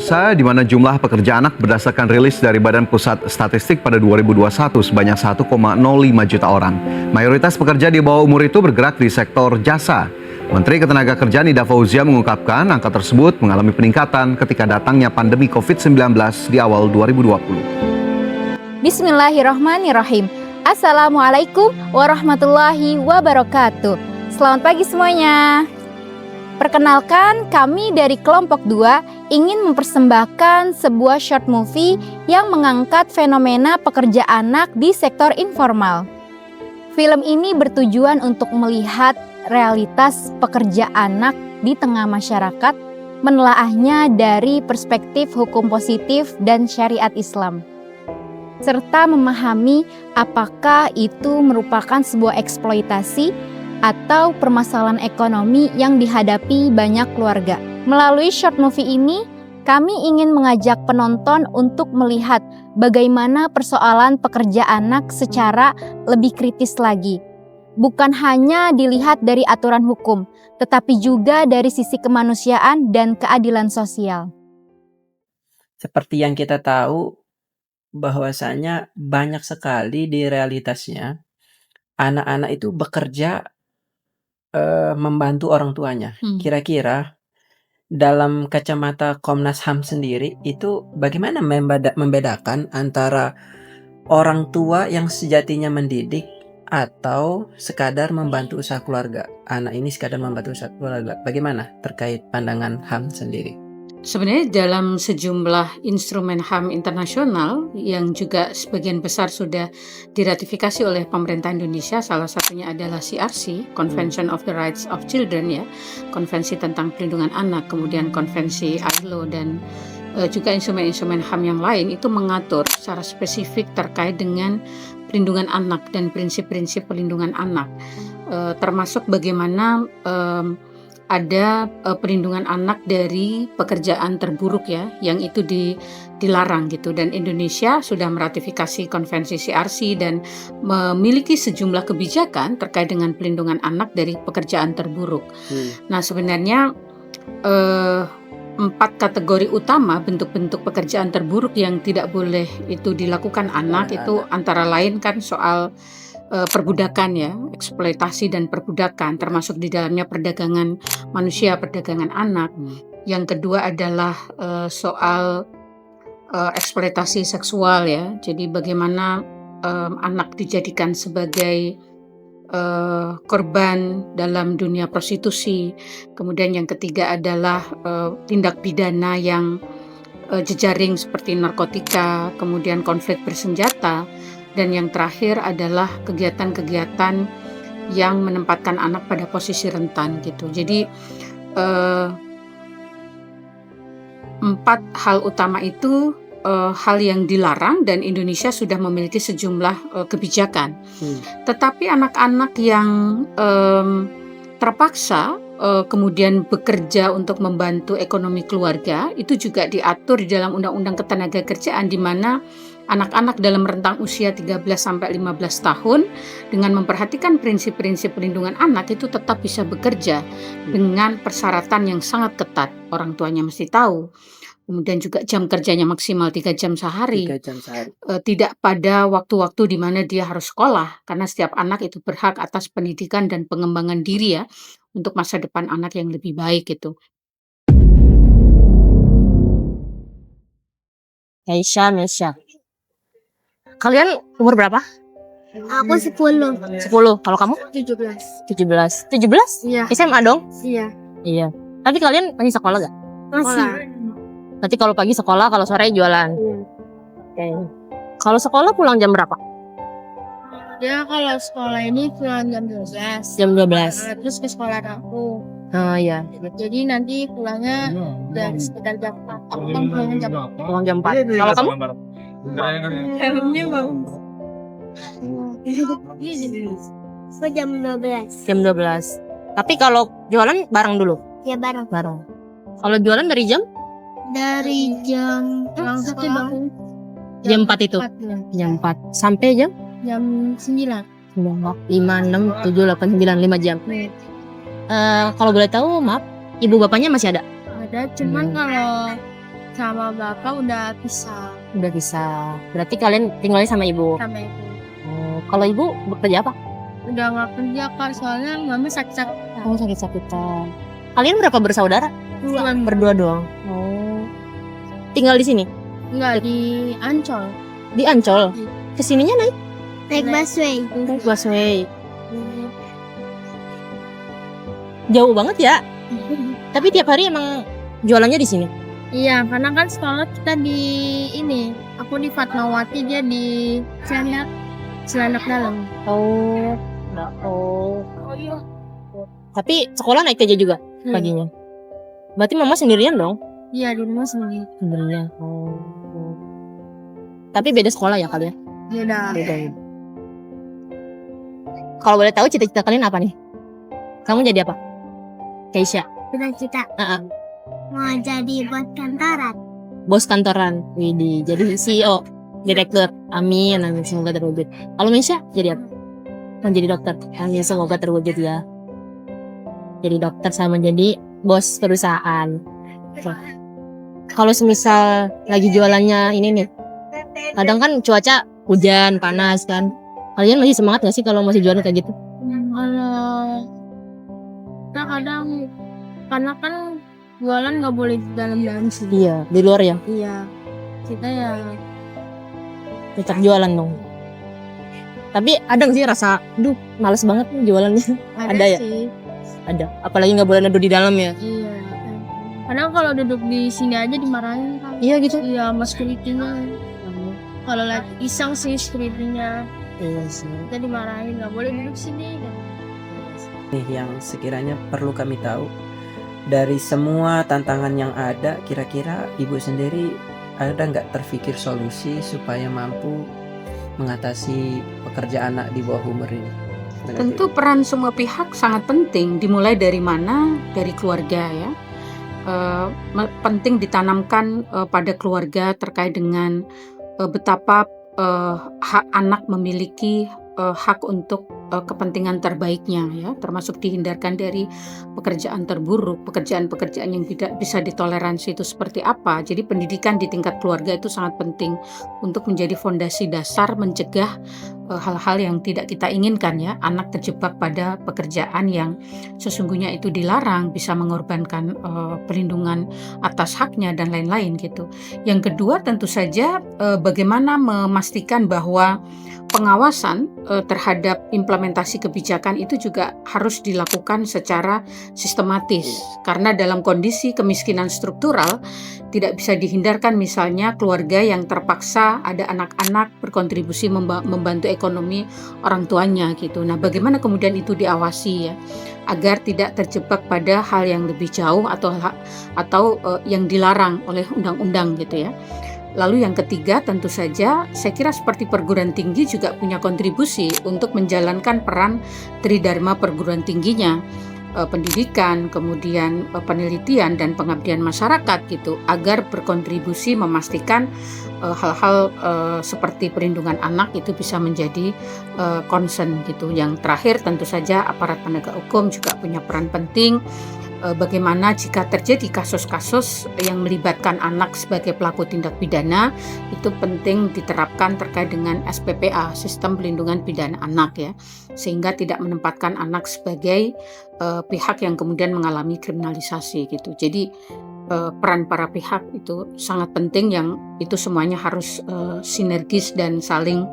biasa, di mana jumlah pekerja anak berdasarkan rilis dari Badan Pusat Statistik pada 2021 sebanyak 1,05 juta orang. Mayoritas pekerja di bawah umur itu bergerak di sektor jasa. Menteri Ketenagakerjaan Ida Fauzia mengungkapkan angka tersebut mengalami peningkatan ketika datangnya pandemi COVID-19 di awal 2020. Bismillahirrahmanirrahim. Assalamualaikum warahmatullahi wabarakatuh. Selamat pagi semuanya. Perkenalkan, kami dari kelompok 2 ingin mempersembahkan sebuah short movie yang mengangkat fenomena pekerja anak di sektor informal. Film ini bertujuan untuk melihat realitas pekerja anak di tengah masyarakat, menelaahnya dari perspektif hukum positif dan syariat Islam, serta memahami apakah itu merupakan sebuah eksploitasi atau permasalahan ekonomi yang dihadapi banyak keluarga. Melalui short movie ini, kami ingin mengajak penonton untuk melihat bagaimana persoalan pekerja anak secara lebih kritis lagi. Bukan hanya dilihat dari aturan hukum, tetapi juga dari sisi kemanusiaan dan keadilan sosial. Seperti yang kita tahu, bahwasanya banyak sekali di realitasnya anak-anak itu bekerja membantu orang tuanya. Kira-kira dalam kacamata Komnas HAM sendiri itu bagaimana membedakan antara orang tua yang sejatinya mendidik atau sekadar membantu usaha keluarga? Anak ini sekadar membantu usaha keluarga. Bagaimana terkait pandangan HAM sendiri? Sebenarnya dalam sejumlah instrumen HAM internasional yang juga sebagian besar sudah diratifikasi oleh pemerintah Indonesia, salah satunya adalah CRC, Convention of the Rights of Children, ya, konvensi tentang perlindungan anak, kemudian konvensi ILO dan juga instrumen-instrumen HAM yang lain itu mengatur secara spesifik terkait dengan perlindungan anak dan prinsip-prinsip perlindungan anak, termasuk bagaimana ada perlindungan anak dari pekerjaan terburuk, ya, yang itu dilarang gitu. Dan Indonesia sudah meratifikasi konvensi CRC dan memiliki sejumlah kebijakan terkait dengan perlindungan anak dari pekerjaan terburuk. Nah, sebenarnya 4 kategori utama bentuk-bentuk pekerjaan terburuk yang tidak boleh itu dilakukan anak itu antara lain kan soal perbudakan, ya, eksploitasi dan perbudakan, termasuk di dalamnya perdagangan manusia, perdagangan anak. Yang kedua adalah soal eksploitasi seksual, ya, jadi bagaimana anak dijadikan sebagai korban dalam dunia prostitusi. Kemudian yang ketiga adalah tindak pidana yang jejaring seperti narkotika, kemudian konflik bersenjata. Dan yang terakhir adalah kegiatan-kegiatan yang menempatkan anak pada posisi rentan gitu. Jadi 4 hal utama itu hal yang dilarang dan Indonesia sudah memiliki sejumlah kebijakan. Tetapi anak-anak yang terpaksa kemudian bekerja untuk membantu ekonomi keluarga itu juga diatur di dalam Undang-Undang Ketenagakerjaan, di mana anak-anak dalam rentang usia 13 sampai 15 tahun dengan memperhatikan prinsip-prinsip perlindungan anak itu tetap bisa bekerja dengan persyaratan yang sangat ketat. Orang tuanya mesti tahu. Kemudian juga jam kerjanya maksimal 3 jam sehari. 3 jam sehari. Tidak pada waktu-waktu di mana dia harus sekolah, karena setiap anak itu berhak atas pendidikan dan pengembangan diri, ya, untuk masa depan anak yang lebih baik gitu. Mesya. Kalian umur berapa? Aku 10. 10. Kalau kamu? 17. 17. 17? Iya. SMA dong? Iya. Iya. Tapi kalian masih sekolah gak? Masih. Nanti kalau pagi sekolah, kalau sore jualan. Iya. Oke. Kalau sekolah pulang jam berapa? Dia kalau sekolah ini pulang jam 12. Jam 12. Terus ke sekolah aku. Oh iya. Jadi nanti pulangnya udah sekitar jam 4. Aku kan pulangnya jam 4. Pulang jam 4. Kalau kamu? Helmnya bagus. Aku jam 12. Jam 12. Tapi kalau jualan bareng dulu? Ya bareng. Bareng. Kalau jualan dari jam? Dari jam sekolah aku. Jam 4 itu? 4, ya. Jam 4. Sampai jam? Jam 9. 5, 6, 7, 8, 9, 5 jam. Kalau boleh tahu, maaf, ibu bapaknya masih ada? Ada, cuman kalau sama bapak udah pisah Udah bisa. Berarti kalian tinggalnya sama ibu. sama ibu. Oh, kalau ibu bekerja apa? Udah nggak kerja Kak, soalnya mama sakit-sakitan. Oh, sakit-sakitan. Kalian berapa bersaudara? Cuman Berdua doang. Oh. Tinggal di sini? nggak di Ancol. Di Ancol? Kesininya naik? Naik busway. Naik busway. Jauh banget ya? Tapi tiap hari emang jualannya di sini? Iya, karena kan sekolah kita di ini. Aku di Fatmawati, dia di Cilandak dalam. Oh. Oh. Tapi sekolah naik aja juga paginya? Berarti mama sendirian dong? Iya, di rumah sendiri. Sendirian. Oh. Tapi beda sekolah ya kalian? Beda. Beda. Kalau boleh tahu cita-cita kalian apa nih? Kamu jadi apa? Keisha. Cita-cita Heeh. mau jadi bos kantoran. Bos kantoran. Widih, jadi CEO, direktur. Amin, amin, semoga terwujud. Kalau Mesya jadi apa? Mau jadi dokter. Amin, semoga terwujud ya. Jadi dokter sama jadi bos perusahaan. Kalau semisal lagi jualannya ini nih, kadang kan cuaca hujan, panas kan. Kalian masih semangat gak sih kalau masih jualan kayak gitu? Kalau kita kadang karena kan jualan nggak boleh di dalam sih. Iya, di luar ya. Iya. Kita ya Tetap jualan dong. Tapi ada gak sih rasa, duh males banget nih jualannya? Ada ya? sih. Ada. Apalagi nggak boleh neduh di dalam ya. Iya. Karena kalau duduk di sini aja dimarahin kan. Iya gitu. Iya, mas security-nya. Kalau lagi iseng sih security-nya, Iya sih. kita dimarahin, nggak boleh duduk sini. Nih yang sekiranya perlu kami tahu dari semua tantangan yang ada, kira-kira ibu sendiri ada nggak terfikir solusi supaya mampu mengatasi pekerja anak di bawah umur ini? Tentu peran semua pihak sangat penting, dimulai dari mana? Dari keluarga ya. Penting ditanamkan pada keluarga terkait dengan betapa hak anak memiliki hak untuk kepentingan terbaiknya ya, termasuk dihindarkan dari pekerjaan terburuk, pekerjaan-pekerjaan yang tidak bisa ditoleransi itu seperti apa. Jadi pendidikan di tingkat keluarga itu sangat penting untuk menjadi fondasi dasar mencegah hal-hal yang tidak kita inginkan ya, anak terjebak pada pekerjaan yang sesungguhnya itu dilarang, bisa mengorbankan perlindungan atas haknya dan lain-lain gitu. Yang kedua tentu saja bagaimana memastikan bahwa pengawasan terhadap implementasi kebijakan itu juga harus dilakukan secara sistematis, karena dalam kondisi kemiskinan struktural tidak bisa dihindarkan misalnya keluarga yang terpaksa ada anak-anak berkontribusi membantu ekonomi orang tuanya gitu. Nah, bagaimana kemudian itu diawasi ya, agar tidak terjebak pada hal yang lebih jauh atau yang dilarang oleh undang-undang gitu ya. Lalu yang ketiga tentu saja saya kira seperti perguruan tinggi juga punya kontribusi untuk menjalankan peran tridharma perguruan tingginya, pendidikan, kemudian penelitian dan pengabdian masyarakat gitu, agar berkontribusi memastikan hal-hal seperti perlindungan anak itu bisa menjadi concern gitu. Yang terakhir tentu saja aparat penegak hukum juga punya peran penting. Bagaimana jika terjadi kasus-kasus yang melibatkan anak sebagai pelaku tindak pidana, itu penting diterapkan terkait dengan SPPA, Sistem Pelindungan Pidana Anak ya, sehingga tidak menempatkan anak sebagai pihak yang kemudian mengalami kriminalisasi gitu. Jadi peran para pihak itu sangat penting, yang itu semuanya harus sinergis dan saling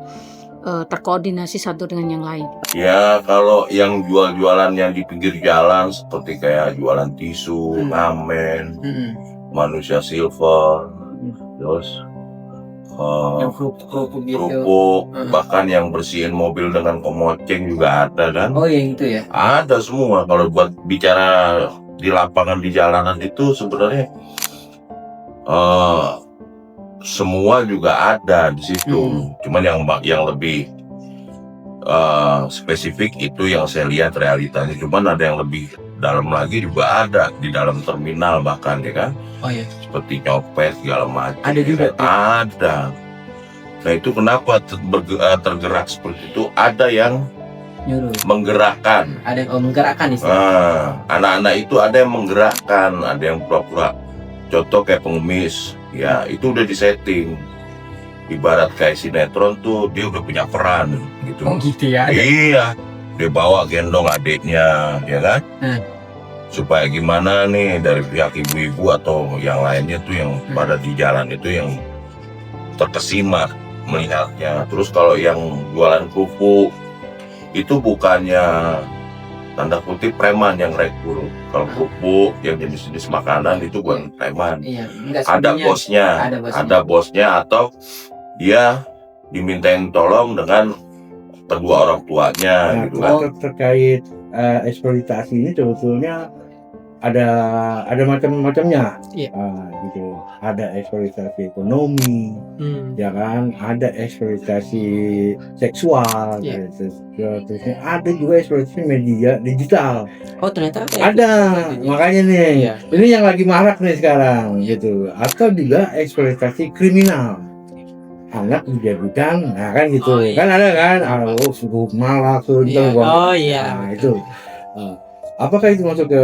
terkoordinasi satu dengan yang lain. Ya kalau yang jual-jualan yang di pinggir jalan seperti kayak jualan tisu, ngamen, manusia silver, terus Yang kerupuk gitu. kerupuk, bahkan yang bersihin mobil dengan komoceng juga ada kan? Oh yang itu ya. Ada semua. Kalau buat bicara di lapangan di jalanan itu sebenarnya semua juga ada di situ. Cuman yang lebih spesifik itu yang saya lihat realitanya. Cuman ada yang lebih dalam lagi juga ada di dalam terminal bahkan ya kan. Oh iya. Seperti nyopet segala macam. Ada juga tuh. Ada. Nah itu kenapa tergerak seperti itu? Ada yang Nyuruh. menggerakkan. Ada yang menggerakkan istilahnya. Anak-anak itu ada yang menggerakkan, ada yang pura-pura. Contoh kayak pengemis ya itu udah disetting. Ibarat kayak sinetron tuh dia udah punya peran gitu. Oh gitu ya. Iya, dia bawa gendong adiknya, ya kan? Supaya gimana nih dari pihak ibu-ibu atau yang lainnya tuh yang pada di jalan itu yang terkesima melihatnya. Terus kalau yang jualan kerupuk itu bukannya tanda kutip preman yang rekrut. Kalau kerupuk yang jenis-jenis makanan itu bukan preman. Iya, enggak Ada sebenarnya bosnya, ada bosnya atau dia dimintain tolong dengan kedua orang tuanya gitu kan. Terkait eksploitasi ini sebetulnya ada macam-macamnya. Iya. Gitu. Ada eksploitasi ekonomi, ya kan, ada eksploitasi seksual, Iya. terusnya ada juga eksploitasi media digital. Oh ternyata Ada, makanya nih, Iya. ini yang lagi marak nih sekarang, gitu. Atau juga eksploitasi kriminal, anak dijadikan, nah kan gitu, kan ada kan, suku malah, Iya. Oh iya. nah itu. Apakah itu masuk ke,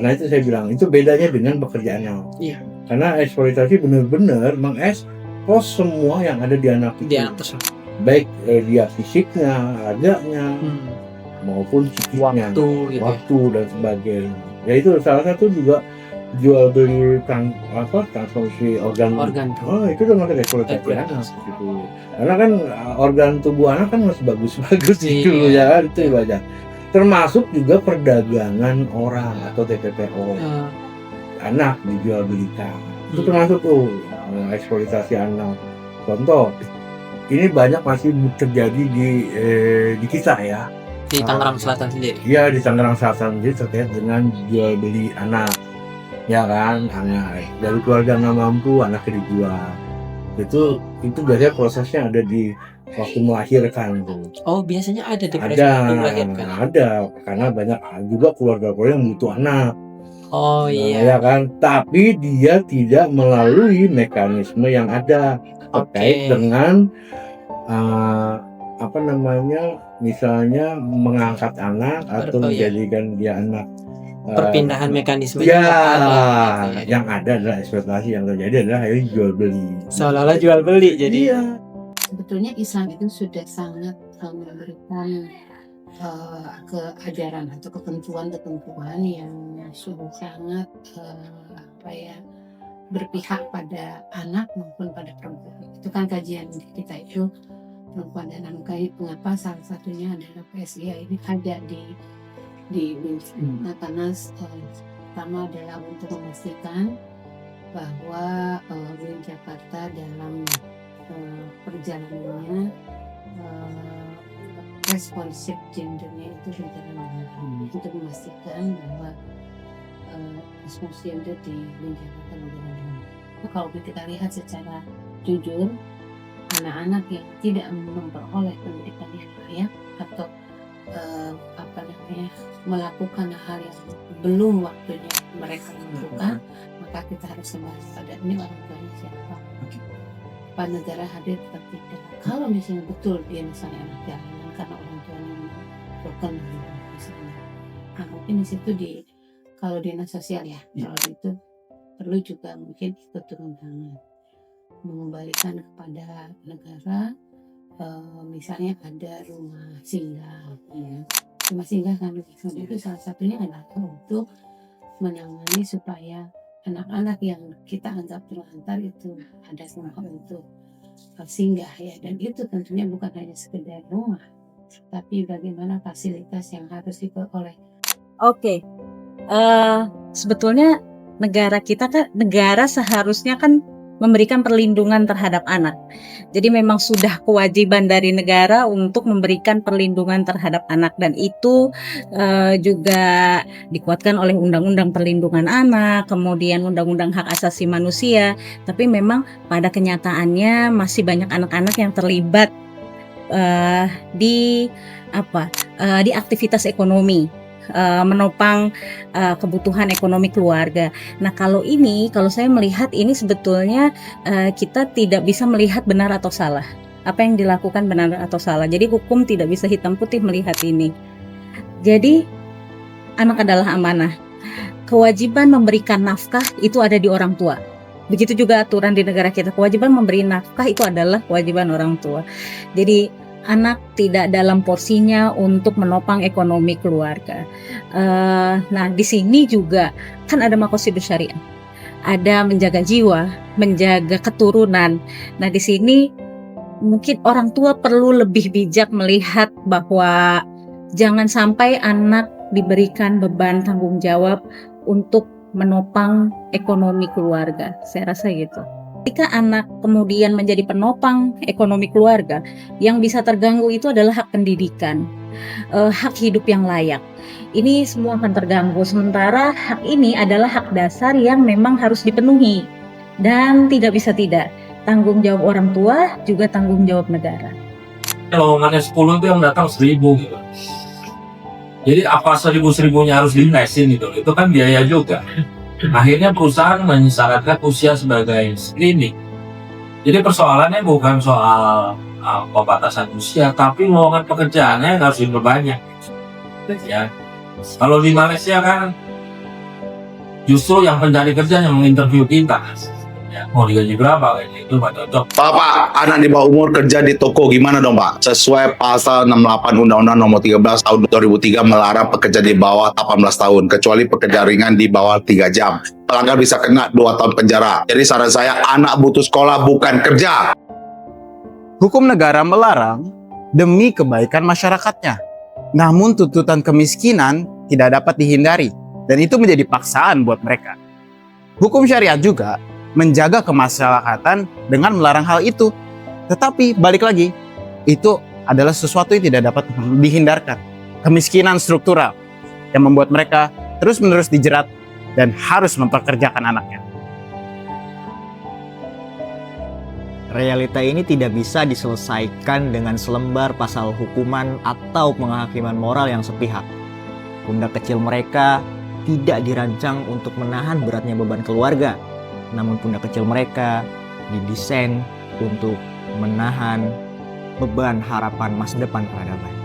nah itu saya bilang, itu bedanya dengan pekerjaannya. Iya. Karena eksploitasi benar-benar mengekspos semua yang ada di anak itu. Di atas Baik dia fisiknya, raganya, maupun psikisnya. waktu gitu. Waktu dan sebagainya. Ya itu salah satu juga jual beli transfusi organ. Tuh. Oh itu termasuk eksploitasi anak gitu. Karena kan organ tubuh anak kan masih bagus-bagus gitu ya kan, itu banyak. Termasuk juga perdagangan orang atau TPPO. Anak dijual belikan. Itu termasuk tuh eksploitasi anak. Contoh, ini banyak masih terjadi di kita ya. Di Tangerang Selatan sendiri. Iya, di Tangerang Selatan sendiri terkait dengan jual beli anak. Ya kan, anak dari keluarga nggak mampu, anaknya dijual. Itu biasanya prosesnya ada di waktu melahirkan tuh. Oh biasanya ada di Ada, karena banyak juga keluarga yang butuh anak. Oh iya. Ya kan, tapi dia tidak melalui mekanisme yang ada terkait dengan misalnya mengangkat anak atau menjadikan dia anak. Perpindahan mekanisme ya, yang ada adalah eksploitasi, yang terjadi adalah jual beli. Seolah-olah jual beli jadi. Iya. Sebetulnya Islam itu sudah sangat memberikan keajaran atau ketentuan yang sudah sangat berpihak pada anak maupun pada perempuan. Itu kan kajian kita itu perempuan dan anak. Mengapa salah satunya adalah PSIA ini ada di karena pertama adalah untuk memastikan bahwa WIN Jakarta dalam perjalanannya responsif gendernya itu berjalan untuk memastikan bahwa responsif gender di WIN Jakarta berjalan dengan. Kalau kita lihat secara jujur, anak-anak yang tidak memperoleh pendidikan yang layak atau melakukan hal yang belum waktunya mereka lakukan, maka kita harus kembali pada ini orang tuanya siapa. Apa negara hadir atau tidak? Kalau misalnya betul dia misalnya anak jalanan karena orang tuanya broken misalnya, mungkin di situ kalau dinas sosial ya, kalau itu perlu juga mungkin ikut turun tangan mengembalikan kepada negara. Misalnya ada rumah singgah, ya. Rumah singgah kan itu salah satunya adalah untuk menangani supaya anak-anak yang kita anggap terlantar itu ada rumah untuk singgah ya, dan itu tentunya bukan hanya sekedar rumah, tapi bagaimana fasilitas yang harus diperoleh. Oke. Sebetulnya negara kita kan seharusnya kan memberikan perlindungan terhadap anak. Jadi memang sudah kewajiban dari negara untuk memberikan perlindungan terhadap anak, dan itu juga dikuatkan oleh Undang-Undang Perlindungan Anak, kemudian Undang-Undang Hak Asasi Manusia. Tapi memang pada kenyataannya masih banyak anak-anak yang terlibat di aktivitas ekonomi, menopang kebutuhan ekonomi keluarga. Nah kalau saya melihat ini sebetulnya kita tidak bisa melihat benar atau salah. Apa yang dilakukan benar atau salah. Jadi hukum tidak bisa hitam putih melihat ini. Jadi anak adalah amanah. Kewajiban memberikan nafkah itu ada di orang tua. Begitu juga aturan di negara kita, kewajiban memberi nafkah itu adalah kewajiban orang tua. Jadi anak tidak dalam porsinya untuk menopang ekonomi keluarga. Nah, di sini juga kan ada maqasidus syariah, ada menjaga jiwa, menjaga keturunan. Nah, di sini mungkin orang tua perlu lebih bijak melihat bahwa jangan sampai anak diberikan beban tanggung jawab untuk menopang ekonomi keluarga. Saya rasa gitu. Ketika anak kemudian menjadi penopang ekonomi keluarga, yang bisa terganggu itu adalah hak pendidikan, hak hidup yang layak. Ini semua akan terganggu. Sementara hak ini adalah hak dasar yang memang harus dipenuhi dan tidak bisa tidak. Tanggung jawab orang tua juga tanggung jawab negara. Lowongannya 10 itu yang datang 1000 gitu. Jadi apa 1000-1000-nya harus dinesin gitu, itu kan biaya juga. Akhirnya perusahaan mensyaratkan usia sebagai screening. Jadi persoalannya bukan soal pembatasan usia, tapi lowongan pekerjaannya yang harus diperbanyak. Ya, kalau di Malaysia kan justru yang pencari kerja yang menginterview kita. Ya, mau digaji berapa kayak gitu Pak cocok. Pak, anak di bawah umur kerja di toko gimana dong Pak? Sesuai pasal 68 Undang-Undang Nomor 13 Tahun 2003 melarang pekerja di bawah 18 tahun kecuali pekerja ringan di bawah 3 jam. Pelanggar bisa kena 2 tahun penjara. Jadi saran saya, anak butuh sekolah bukan kerja. Hukum negara melarang demi kebaikan masyarakatnya. Namun tuntutan kemiskinan tidak dapat dihindari dan itu menjadi paksaan buat mereka. Hukum syariat juga menjaga kemaslahatan dengan melarang hal itu. Tetapi balik lagi, itu adalah sesuatu yang tidak dapat dihindarkan. Kemiskinan struktural yang membuat mereka terus-menerus dijerat dan harus mempekerjakan anaknya. Realita ini tidak bisa diselesaikan dengan selembar pasal hukuman atau penghakiman moral yang sepihak. Pundak kecil mereka tidak dirancang untuk menahan beratnya beban keluarga. Namun pundak kecil mereka didesain untuk menahan beban harapan masa depan peradaban.